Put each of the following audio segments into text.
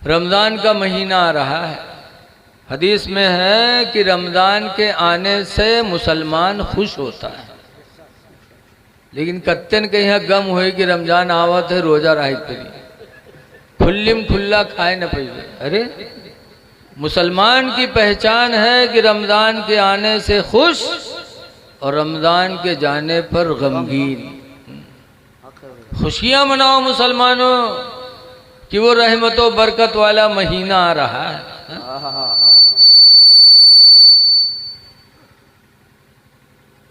रमज़ान का महीना आ रहा है। हदीस में है कि रमज़ान के आने से मुसलमान खुश होता है, लेकिन कत्तन के यहाँ गम हुए कि रमज़ान आवत है रोज़ा रही पड़ी खुल्लिम खुल्ला खाए न पे। अरे मुसलमान की पहचान है कि रमज़ान के आने से खुश और रमज़ान के जाने पर गमगीन। खुशियाँ मनाओ मुसलमानों कि वो रहमत व बरकत वाला महीना आ रहा है।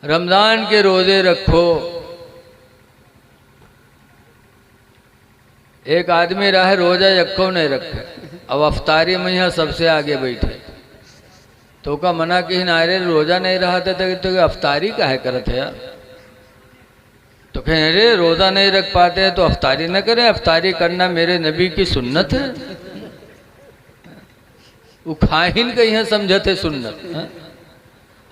रमज़ान के रोज़े रखो। एक आदमी रहा है रोज़ा यक्को नहीं रखे, अब अफ्तारी में यहाँ सबसे आगे बैठे तो का मना कि नारे रोज़ा नहीं रहा था तो अफ्तारी काहे करते यार। तो कहें अरे रोज़ा नहीं रख पाते हैं तो अफ्तारी न करें, अफ्तारी करना मेरे नबी की सुन्नत है। वो खाहिन के यहाँ समझते सुन्नत है?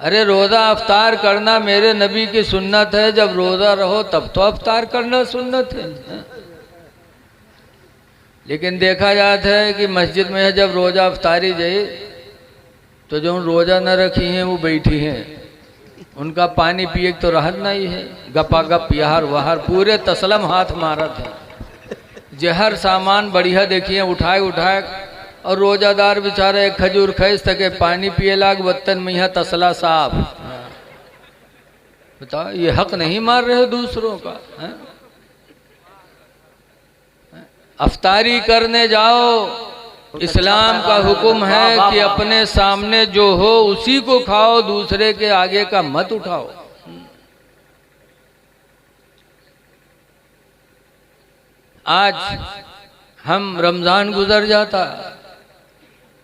अरे रोज़ा अफ्तार करना मेरे नबी की सुन्नत है, जब रोज़ा रहो तब तो अफ्तार करना सुन्नत है। लेकिन देखा जाता है कि मस्जिद में जब रोज़ा अफ्तारी जाए तो जो रोज़ा न रखी हैं वो बैठी हैं, उनका पानी पिए तो राहत नहीं है। गपा गप यहार वहार पूरे तसलम हाथ मारत है। जहर सामान बढ़िया देखिए उठाए उठाए और रोज़ादार बेचारा एक खजूर खैस तके पानी पिए लाग बत्तन में यहाँ तसला साफ। बताओ ये हक नहीं मार रहे दूसरों का है? अफ्तारी करने जाओ, इस्लाम का हुक्म है कि अपने सामने जो हो उसी को खाओ, दूसरे के आगे का मत उठाओ। आज हम रमज़ान गुजर जाता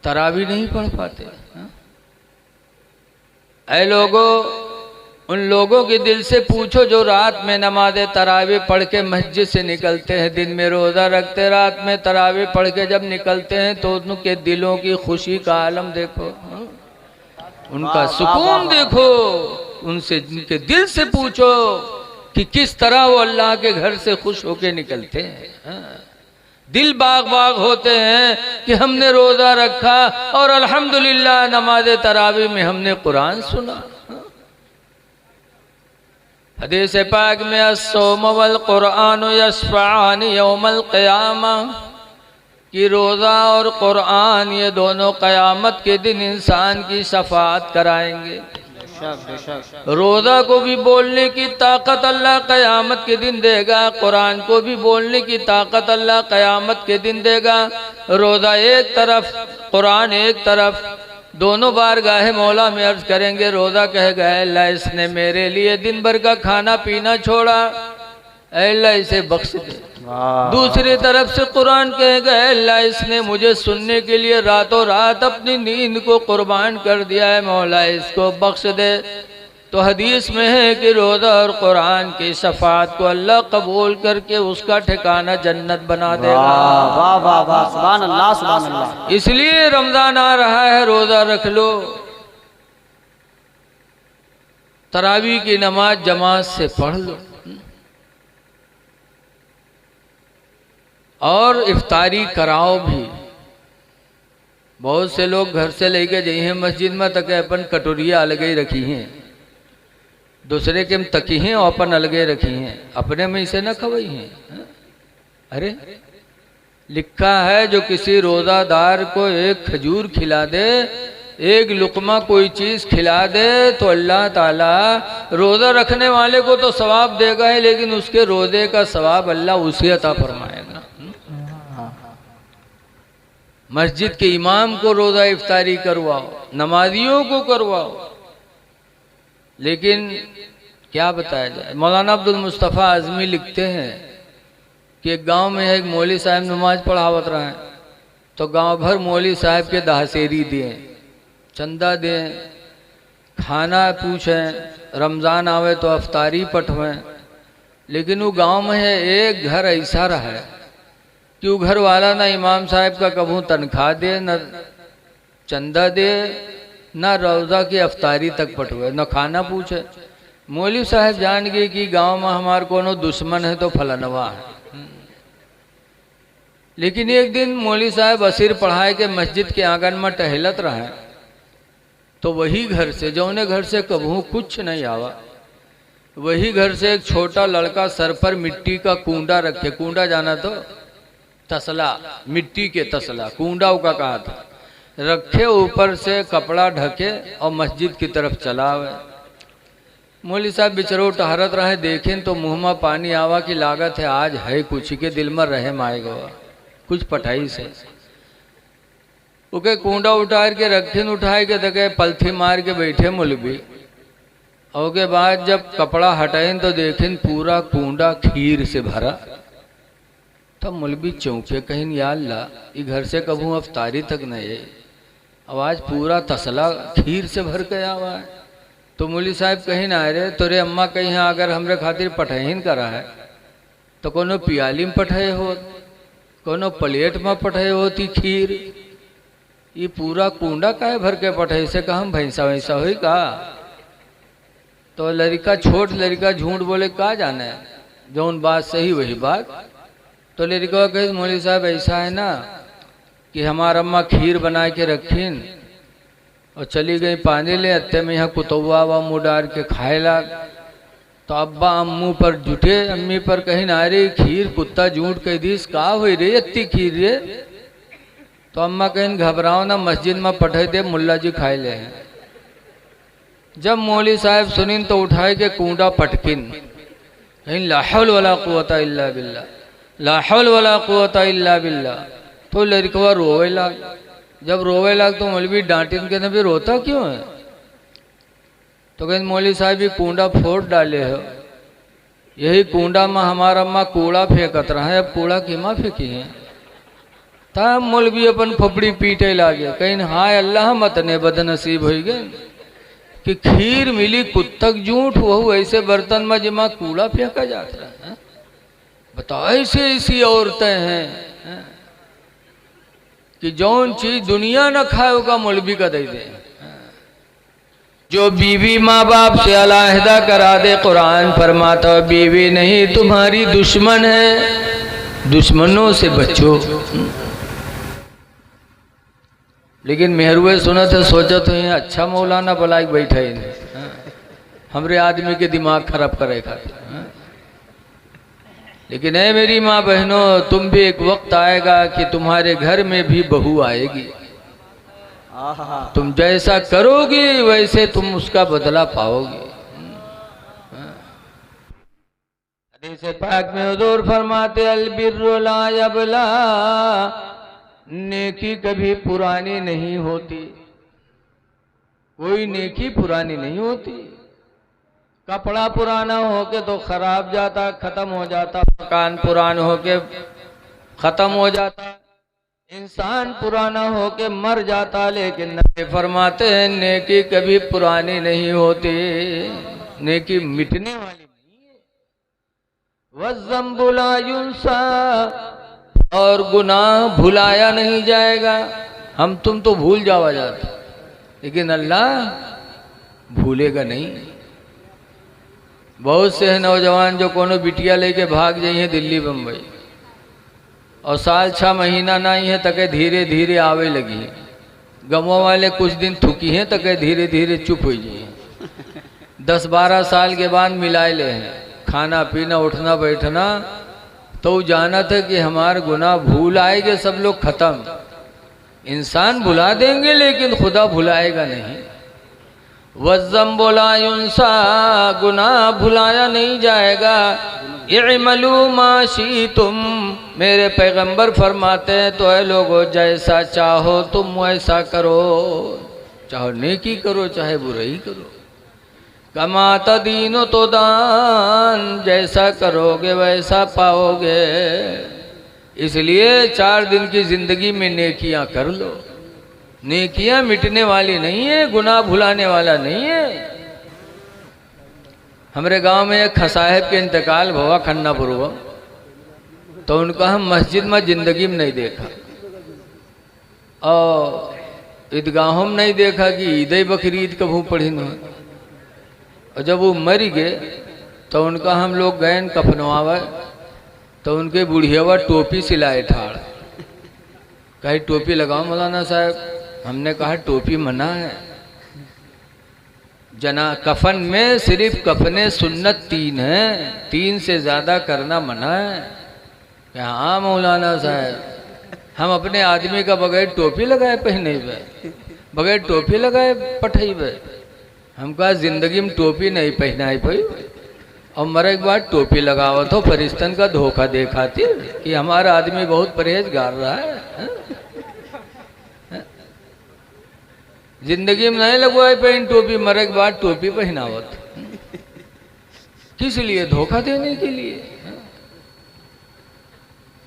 तरावी नहीं पढ़ पाते। ऐ लोगों, उन लोगों के दिल से पूछो जो रात में नमाज तरावी पढ़ के मस्जिद से निकलते हैं, दिन में रोज़ा रखते, रात में तरावी पढ़ के जब निकलते हैं तो उनके दिलों की खुशी का आलम देखो, उनका सुकून देखो। उनसे उनके दिल से पूछो कि किस तरह वो अल्लाह के घर से खुश होके निकलते हैं। दिल बाग बाग होते हैं कि हमने रोज़ा रखा और अल्हम्दुलिल्लाह नमाज तरावी में हमने कुरान सुना। हदीस पाक में अस्सौम वल कुरान यशफ़अन यौमल क़ियामा कि रोज़ा और कुरान ये दोनों क़यामत के दिन इंसान की शफ़ाअत कराएंगे। रोज़ा को भी बोलने की ताकत अल्लाह क़यामत के दिन देगा, कुरान को भी बोलने की ताकत अल्लाह क़यामत के दिन देगा। रोज़ा एक तरफ, कुरान एक तरफ, दोनों बार गाहे मौला में अर्ज करेंगे। रोज़ा कह गए अल्लाह इसने मेरे लिए दिन भर का खाना पीना छोड़ा, अल्लाह इसे बख्श दे। दूसरी तरफ से कुरान कह गए अल्लाह इसने मुझे सुनने के लिए रातों रात अपनी नींद को कुर्बान कर दिया है, मौला इसको बख्श दे। तो हदीस में है कि रोज़ा और कुरान की शफ़ाअत को अल्लाह कबूल करके उसका ठिकाना जन्नत बना देगा। वाह वाह वाह, सुभान अल्लाह सुभान अल्लाह। इसलिए रमज़ान आ रहा है, रोज़ा रख लो, तरावी की नमाज जमात से पढ़ लो और इफ्तारी कराओ भी। बहुत से लोग घर से लेके जाइए हैं मस्जिद में तक अपन कटोरिया अलग ही रखी हैं, दूसरे के तकी हैं और अपन अलगे रखी हैं, अपने में इसे न खवाई हैं। अरे लिखा है जो किसी रोज़ादार को एक खजूर खिला दे, एक लुकमा कोई चीज़ खिला दे तो अल्लाह ताला रोज़ा रखने वाले को तो सवाब देगा है, लेकिन उसके रोज़े का सवाब अल्लाह उसे अता फरमाएगा। मस्जिद के इमाम को रोज़ा इफ्तारी करवाओ, नमाजियों को करवाओ, लेकिन क्या बताया जाए। मौलाना अब्दुल मुस्तफ़ा आज़मी लिखते हैं कि एक गांव में एक मौली साहब नमाज पढ़ावत रहे हैं, तो गांव भर मौली साहब के दहसेरी दें, चंदा दें, खाना पूछें, रमज़ान आवे तो अफ्तारी पठवें। लेकिन वो गांव में है एक घर ऐसा रहा है कि वो घर वाला ना इमाम साहब का कभू तनख्वाह दे, न चंदा दे, ना रोज़ा की अफ्तारी तक पठवे, न खाना पूछे। मौलवी साहब जान गए कि गांव में हमार कोनो दुश्मन है तो फलनवा है। लेकिन एक दिन मौलवी साहब असीर पढ़ाए के मस्जिद के आंगन में टहलत रहे, तो वही घर से, जौने घर से कभू कुछ नहीं आवा, वही घर से एक छोटा लड़का सर पर मिट्टी का कूंडा रखे, कूंडा जाना तो तसला, मिट्टी के तसला, कूंडा का कहा था, रखे ऊपर से कपड़ा ढके और मस्जिद की तरफ चला हुए। मौलवी साहब बिचरो टहरत रहे, देखें तो मुंह में पानी आवा की लागत है आज है कुछ के दिल में रहे माएगा कुछ पठाई से। ओके कूंडा उठार के रखिन, उठाए के देखे पलथी मार के बैठे मौलवी। और के बाद जब कपड़ा हटाइन तो देखें पूरा कूंडा खीर से भरा। तब मौलवी चौंके, कहीं या अल्लाह ये घर से कभू अफ्तारी तक नहीं है, आवाज पूरा तसला खीर से भर के आवा है। तो मौलवी साहब कहीं ना रे, तोरे अम्मा कहीं अगर हमरे खातिर पठहीन करा है तो कोनो पियाली में पठाए हो, कोनो प्लेट में पठाए होती खीर, ये पूरा कूंडा काहे भर के पठाई से कहा हम भैंसा वैसा हुई का। तो लड़का, छोट लड़का झूठ बोले का जाने है, जौन बात सही वही बात। तो लड़का कहे मौलवी साहब ऐसा है ना कि हमारा अम्मा खीर बना के रखीन और चली गई पानी ले, अत्ते में यहाँ कुतवा वा मुँह डाल के खाए लाग। तो अब्बा अम्मू पर जुटे, अम्मी पर कहीं ना रे खीर कुत्ता झूठ कह दीस का हुई रे इतनी खीर रे। तो अम्मा कहीं घबराओ ना, मस्जिद में पठे दे मुल्ला जी खाए ले हैं। जब मौलवी साहब सुनिन तो उठाए के कूंडा पटकिन, कहीं ला हौल वला कुव्वता इल्ला बिल्लाह, ला हौल वला कुव्वता इल्ला बिल्लाह। तो लड़कवा रोवे लाग। जब रोवे लाग तो मौलवी डांटिन के भी रोता क्यों है। तो कहीं मौलवी साहब ये कूंडा फोड़ डाले हो, यही कूंडा में हमारा अम्मा कूड़ा फेंकत रहा है, अब कूड़ा की माँ फेंकी है। तब मौलवी अपन फपड़ी पीटे लागे, कहीं हाय अल्लाह मत ने बदनसीब हो गए कि खीर मिली कुत्तक झूठ, वह ऐसे बर्तन में जमा कूड़ा फेंका जाता है। बताओ ऐसे ऐसी औरतें हैं कि जौन चीज दुनिया न खाए होगा मौलवी का दे दे। जो बीवी माँ बाप से अलहदा करा दे, कुरान फरमाता बीवी नहीं तुम्हारी दुश्मन है, दुश्मनों से बचो। लेकिन मेहरुए सुना था, सोचा तो ये अच्छा मौलाना बुला के बैठा ही नहीं, हमरे आदमी के दिमाग खराब करे खातिर। लेकिन है मेरी माँ बहनों, तुम भी एक वक्त आएगा कि तुम्हारे घर में भी बहू आएगी, तुम जैसा करोगी वैसे तुम उसका बदला पाओगी। हदीस पाक में हुजूर फरमाते अल बिर्रु ला यबला, नेकी कभी पुरानी नहीं होती, कोई नेकी पुरानी नहीं होती। कपड़ा पुराना होके तो खराब जाता, खत्म हो जाता, मकान पुराना होके खत्म हो जाता, इंसान पुराना होके मर जाता। लेकिन नबी फरमाते हैं नेकी कभी पुरानी नहीं होती, नेकी मिटने वाली नहीं है। वज़्ज़म्बु ला युंसा, और गुनाह भुलाया नहीं जाएगा। हम तुम तो भूल जावा जाते, लेकिन अल्लाह भूलेगा नहीं। बहुत से हैं नौजवान जो कोनो बिटिया लेके भाग जाइए दिल्ली बम्बई, और साल 6 महीना नहीं है तके धीरे धीरे आवे लगी। गमों वाले कुछ दिन थुकी हैं तके धीरे धीरे चुप हो जाइए। 10-12 साल के बाद मिलाए ले हैं, खाना पीना उठना बैठना, तो जाना था कि हमारे गुनाह भूल आएंगे सब लोग खत्म। इंसान भुला देंगे लेकिन खुदा भुलाएगा नहीं। वज़्ज़म्बु ला युंसा, गुनाह भुलाया नहीं जाएगा। इअमलू मा शीतुम, मेरे पैगंबर फरमाते हैं तो है लोगों जैसा चाहो तुम वैसा करो, चाहे नेकी करो चाहे बुराई करो। कमा तदीनो तो दान, जैसा करोगे वैसा पाओगे। इसलिए 4 दिन की जिंदगी में नेकियां कर लो। नेकियां मिटने वाली नहीं है, गुनाह भुलाने वाला नहीं है। हमारे गांव में एक साहब के इंतकाल हुआ खन्ना पूर्व, तो उनका हम मस्जिद में जिंदगी में नहीं देखा, और ईदगाहों में नहीं देखा कि ईद बकरीद कभू पढ़ी नहीं। और जब वो मर गए तो उनका हम लोग गए कफनवावे, तो उनके बुढ़ियावा टोपी सिलाए ठाड़, कहीं टोपी लगाओ मौलाना साहब। हमने कहा टोपी मना है, जना कफन में सिर्फ कफने सुन्नत 3 है, 3 से ज्यादा करना मना है। हाँ मौलाना साहब, हम अपने आदमी का बगैर टोपी लगाए पहने हुए, बगैर टोपी लगाए पठाई हुए। हम कहा जिंदगी में टोपी नहीं पहनाई पाई और मरे के बाद टोपी लगाओ तो फरिश्तन का धोखा देखाती कि हमारा आदमी बहुत परहेजगार रहा है। जिंदगी में नहीं लगवाए पहन टोपी, मरे के बाद टोपी पहनावत, किस लिए? धोखा देने के लिए।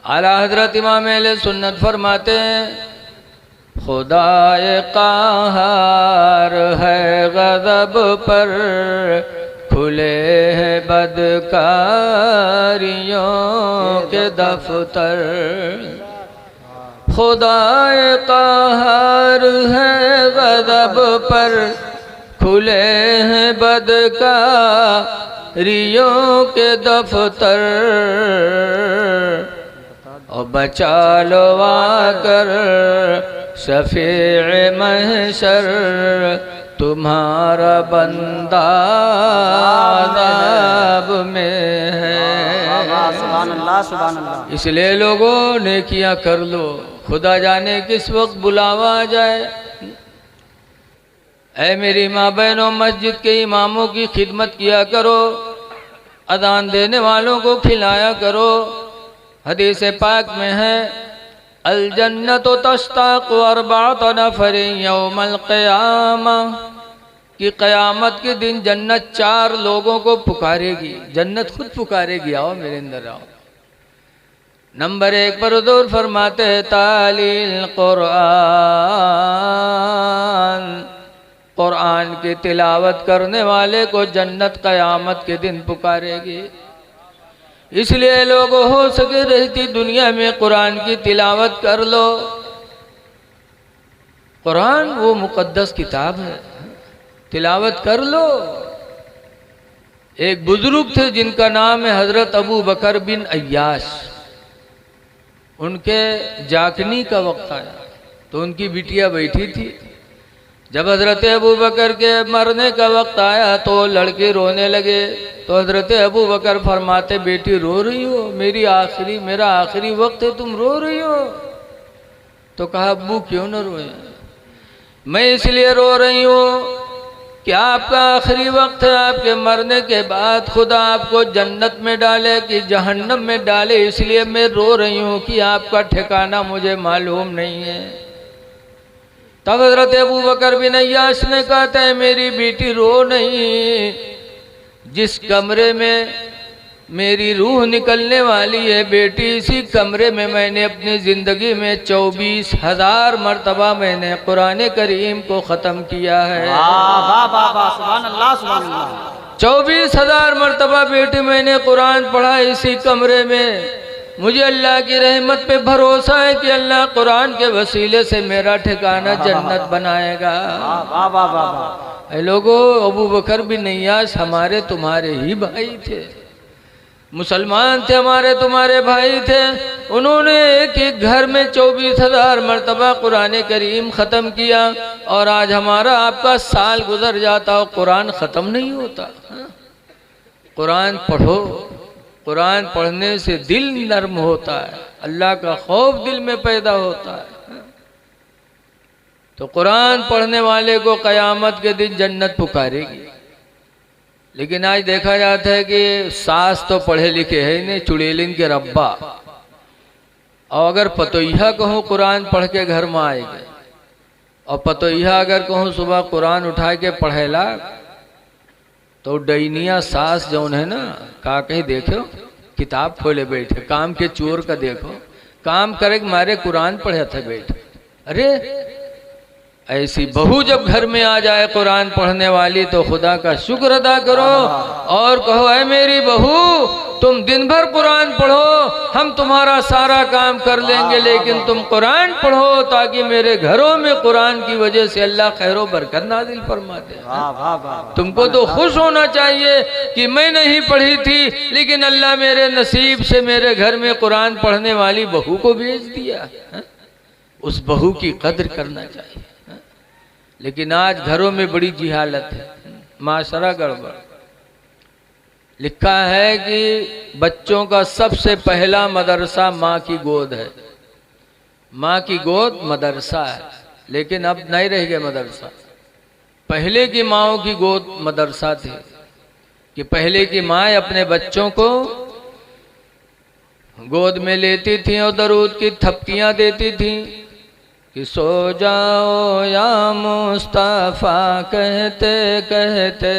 आला हजरत इमाम अहले सुन्नत फरमाते हैं, खुदाए क़हार है गज़ब पर, खुले हैं बदकारियों के दफ्तर। खुदाए क़हार है गज़ब पर, खुले हैं बदकारियों के दफ्तर। और बचा लो आकर शफ़ीए महशर, तुम्हारा बंदा अज़ाब में है। सुभान अल्लाह, सुभान अल्लाह। इसलिए लोगों नेकियां कर लो, खुदा जाने किस वक्त बुलावा आ जाए। ऐ मेरी माँ बहनों, मस्जिद के इमामों की खिदमत किया करो, अजान देने वालों को खिलाया करो। हदीस पाक में है, अल जन्नत तश्ताक़ु अर्बअत नफ़रिन यौमल क़ियामा, कि क़यामत के दिन जन्नत 4 लोगों को पुकारेगी, जन्नत खुद पुकारेगी, आओ मेरे अंदर आओ। नंबर 1 पर हुज़ूर फरमाते हैं, तालील कुरान, कुरान की तिलावत करने वाले को जन्नत क़यामत के दिन पुकारेगी। इसलिए लोगों, हो सके रहती दुनिया में कुरान की तिलावत कर लो। कुरान वो मुकद्दस किताब है, तिलावत कर लो। एक बुजुर्ग थे जिनका नाम है हजरत अबू बकर बिन अय्याश। उनके जाकनी का वक्त आया तो उनकी बिटिया बैठी थी। जब हजरत अबू बकर के मरने का वक्त आया तो लड़के रोने लगे। तो हजरत अबू बकर फरमाते, बेटी रो रही हो? मेरा आखिरी वक्त है, तुम रो रही हो? तो कहा, अब्बू क्यों न रोए? मैं इसलिए रो रही हूँ कि आपका आखिरी वक्त है, आपके मरने के बाद खुदा आपको जन्नत में डाले कि जहन्नम में डाले, इसलिए मैं रो रही हूँ कि आपका ठिकाना मुझे मालूम नहीं है। तब हजरत अबू बकर बिन अय्याश ने कहते हैं, मेरी बेटी रो नहीं, जिस कमरे में मेरी रूह निकलने वाली है बेटी, इसी कमरे में मैंने अपनी ज़िंदगी में 24,000 मरतबा मैंने कुरान करीम को ख़त्म किया है। 24,000 मरतबा बेटी मैंने कुरान पढ़ा इसी कमरे में। मुझे अल्लाह की रहमत पे भरोसा है कि अल्लाह कुरान के वसीले से मेरा ठिकाना जन्नत बनाएगा। ऐ लोगों, अबू बकर बिन अय्याश हमारे तुम्हारे ही भाई थे, मुसलमान थे, हमारे तुम्हारे भाई थे। उन्होंने एक एक घर में 24,000 मरतबा कुरान करीम ख़त्म किया और आज हमारा आपका साल गुजर जाता और कुरान ख़त्म नहीं होता। कुरान पढ़ो, कुरान पढ़ने से दिल नर्म होता है, अल्लाह का खौफ दिल में पैदा होता है। तो कुरान पढ़ने वाले को क़यामत के दिन जन्नत पुकारेगी। लेकिन आज देखा जाता है कि सास तो पढ़े लिखे है नहीं, चुड़ैलिन के रब्बा। और अगर पतोहिया कहूँ कुरान पढ़ के घर में आएगी, और पतोहिया अगर कहूँ सुबह कुरान उठा के पढ़ेला, तो डैनिया सास जौन है ना, का कहीं देखो किताब खोले बैठे, काम के चोर का देखो, काम करे मारे कुरान पढ़े थे बैठे। अरे ऐसी बहू जब घर में आ जाए कुरान पढ़ने वाली, तो खुदा का शुक्र अदा करो और कहो, ऐ मेरी बहू तुम दिन भर कुरान पढ़ो, हम तुम्हारा सारा काम कर लेंगे, लेकिन तुम कुरान पढ़ो ताकि मेरे घरों में कुरान की वजह से अल्लाह खैरो बरकत नाजिल फरमा दे। तुमको तो खुश होना चाहिए कि मैं नहीं पढ़ी थी, लेकिन अल्लाह मेरे नसीब से मेरे घर में कुरान पढ़ने वाली बहू को भेज दिया। उस बहू की कद्र करना चाहिए। लेकिन आज घरों में बड़ी जिहालत है, माशरा गड़बड़। लिखा है कि बच्चों का सबसे पहला मदरसा माँ की गोद है। माँ की गोद मदरसा है, लेकिन अब नहीं रह गया मदरसा। पहले की माँओं की गोद मदरसा थी, कि पहले की माँ अपने बच्चों को गोद में लेती थी और दरूद की थपकियां देती थी कि सो जाओ या मुस्तफ़ा कहते कहते,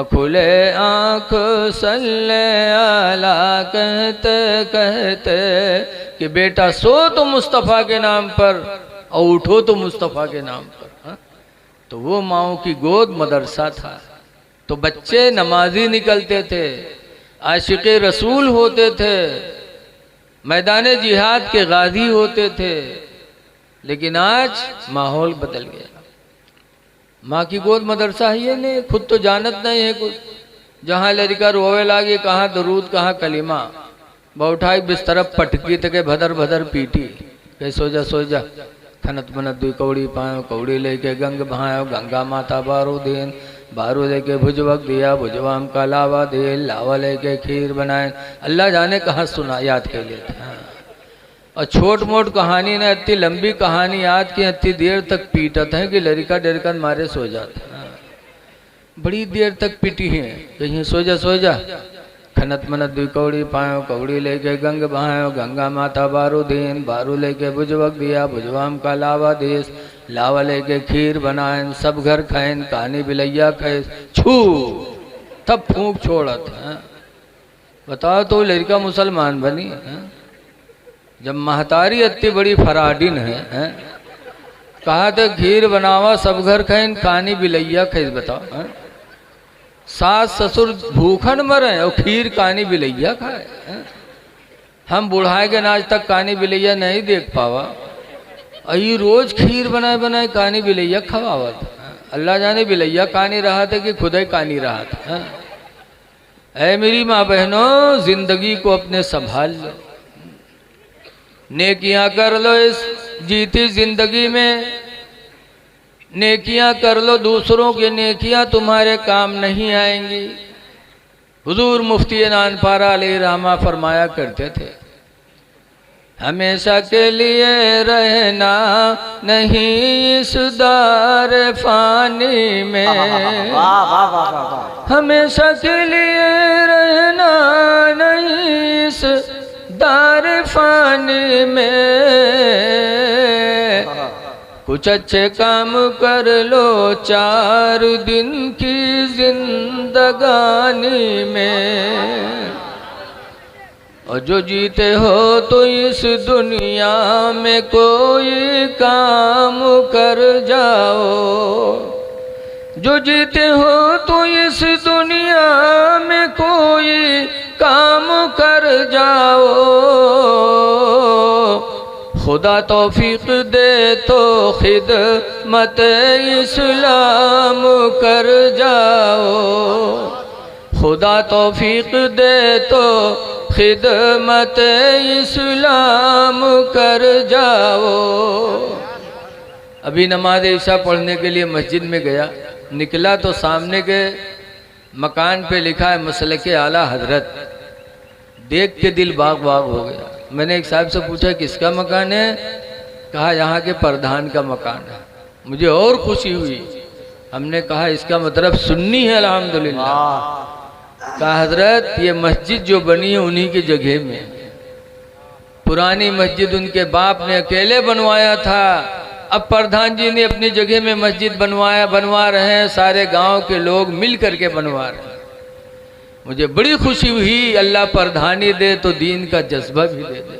खुले आँख सल्ले अला कहते कहते, कि बेटा सो तो मुस्तफ़ा के नाम पर और उठो तो मुस्तफ़ा के नाम पर। हा? तो वो माँओं की गोद मदरसा था। तो बच्चे नमाजी निकलते थे, आशिक़े रसूल होते थे, मैदान जिहाद के गाजी होते थे। लेकिन आज माहौल बदल गया। माँ की गोद मदरसा ही है नहीं, खुद तो जानत नहीं है कुछ। जहाँ लड़का रोवे लागे, कहाँ दरूद कहाँ कलीमा, बैठाई बिस्तर पटकी तके भदर भदर पीटी, कह सो जा थनत मनत दुई कौड़ी पायो, कौड़ी लेके गंग भायो, गंगा माता बारू दिन, बारू लेके भुजवक दिया, भुजवाम का लावा दे, लावा लेके खीर बनाए। अल्लाह जाने कहाँ सुना याद के लिए। और छोट मोट कहानी ने इतनी लंबी कहानी याद की, इतनी देर तक पीटत है कि लड़का डरकर मारे सो जाता। बड़ी देर तक पीटी है, कहीं सो जा खनत मनत दुई कौड़ी पायो, कौड़ी लेके गंग बहायो, गंगा माता बारू दिन, बारू लेके भुजवक दिया, भुजवाम का लावा देश, लावा लेके खीर बनाए, सब घर खाएन, कहानी बिलैया खाए, छू तब फूंक छोड़त है। बताओ तो लड़का मुसलमान बनी है? जब महतारी इतनी बड़ी फराडिन है? कहा तो खीर बनावा सब घर खाएन, कहानी बिलैया खाए। बताओ है? सास ससुर भूखन मरे और खीर कहानी बिलैया खाए। हम बुढ़ाए के आज तक कहानी बिलैया नहीं देख पावा, अई रोज खीर बनाए बनाए कहानी बिलैया खवावत। अल्लाह जाने बिलैया कहानी रहा था कि खुदा ही कहानी रहा था। ऐ मेरी माँ बहनों, जिंदगी को अपने संभाल लो, नेकियां कर लो इस जीती जिंदगी में, नेकियां कर लो, दूसरों की नेकियां तुम्हारे काम नहीं आएंगी। हुजूर मुफ्ती नानपारा अलैहिर्रहमा फरमाया करते थे, हमेशा के लिए रहना नहीं इस दार फानी में, हमेशा के लिए रहना नहीं इस दार फानी में, कुछ अच्छे काम कर लो 4 दिन की जिंदगानी में, और जो जीते हो तो इस दुनिया में कोई काम कर जाओ, जो जीते हो तो इस दुनिया में कोई काम कर जाओ, खुदा तौफीक दे तो खिदमत इस्लाम कर जाओ, खुदा तौफीक दे तो खिदमत इस्लाम कर जाओ। अभी नमाज ईशा पढ़ने के लिए मस्जिद में गया, निकला तो सामने के मकान पे लिखा है मसलके आला हजरत। देख के दिल बाग बाग हो गया। मैंने एक साहब से पूछा किसका मकान है? कहा यहाँ के प्रधान का मकान है। मुझे और खुशी हुई। हमने कहा इसका मतलब सुन्नी है अल्हम्दुलिल्लाह। कहा हजरत ये मस्जिद जो बनी है उन्हीं की जगह में, पुरानी मस्जिद उनके बाप ने अकेले बनवाया था, अब प्रधान जी ने अपनी जगह में मस्जिद बनवा रहे हैं, सारे गांव के लोग मिल करके बनवा रहे हैं। मुझे बड़ी खुशी हुई। अल्लाह प्रधानी दे तो दीन का जज्बा भी दे दे,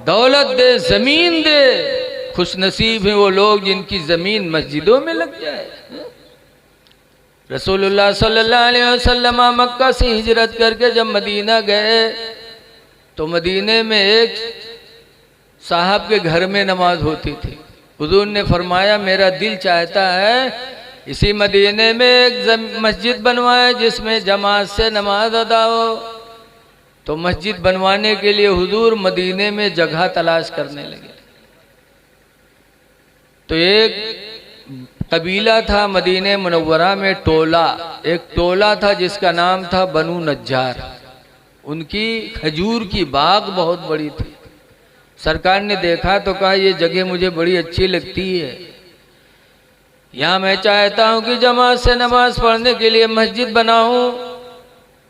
दौलत दे, जमीन दे। खुश नसीब है वो लोग जिनकी जमीन मस्जिदों में लग जाए। रसूलुल्लाह सल्लल्लाहु अलैहि वसल्लम मक्का से हिजरत करके जब मदीना गए तो मदीने में एक साहब के घर में नमाज होती थी। हुजूर ने फरमाया मेरा दिल चाहता है इसी मदीने में एक मस्जिद बनवाए जिसमें जमात से नमाज अदा हो। तो मस्जिद बनवाने के लिए हुजूर मदीने में जगह तलाश करने लगे। तो एक कबीला था मदीने मुनव्वरा में, टोला, एक टोला था जिसका नाम था बनु नज्जार। उनकी खजूर की बाग बहुत बड़ी थी। सरकार ने देखा तो कहा ये जगह मुझे बड़ी अच्छी लगती है, यहाँ मैं चाहता हूँ कि जमात से नमाज पढ़ने के लिए मस्जिद बनाऊं।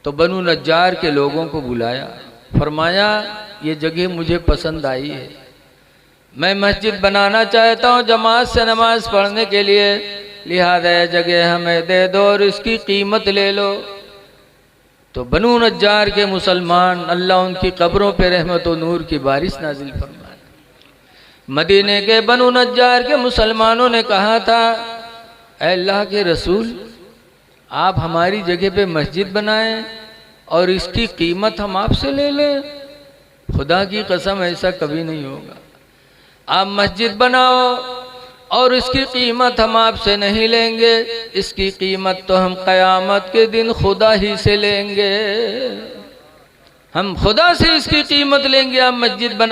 तो बनु नज्जार के लोगों को बुलाया, फरमाया ये जगह मुझे पसंद आई है, मैं मस्जिद बनाना चाहता हूँ जमात से नमाज पढ़ने के लिए, लिहाजा यह जगह हमें दे दो और इसकी कीमत ले लो। तो बनु नज्जार के मुसलमान, अल्लाह उनकी कब्रों पे रहमत और नूर की बारिश नाजिल फरमाए। मदीने के बनु नज्जार के मुसलमानों ने कहा था, ऐ अल्लाह के रसूल, आप हमारी जगह पे मस्जिद बनाएं और इसकी कीमत हम आपसे ले लें। खुदा की कसम ऐसा कभी नहीं होगा। आप मस्जिद बनाओ और इसकी कीमत हम आपसे नहीं लेंगे, इसकी कीमत तो हम क़यामत के दिन खुदा ही से लेंगे, हम खुदा से इसकी कीमत लेंगे। आप मस्जिद बना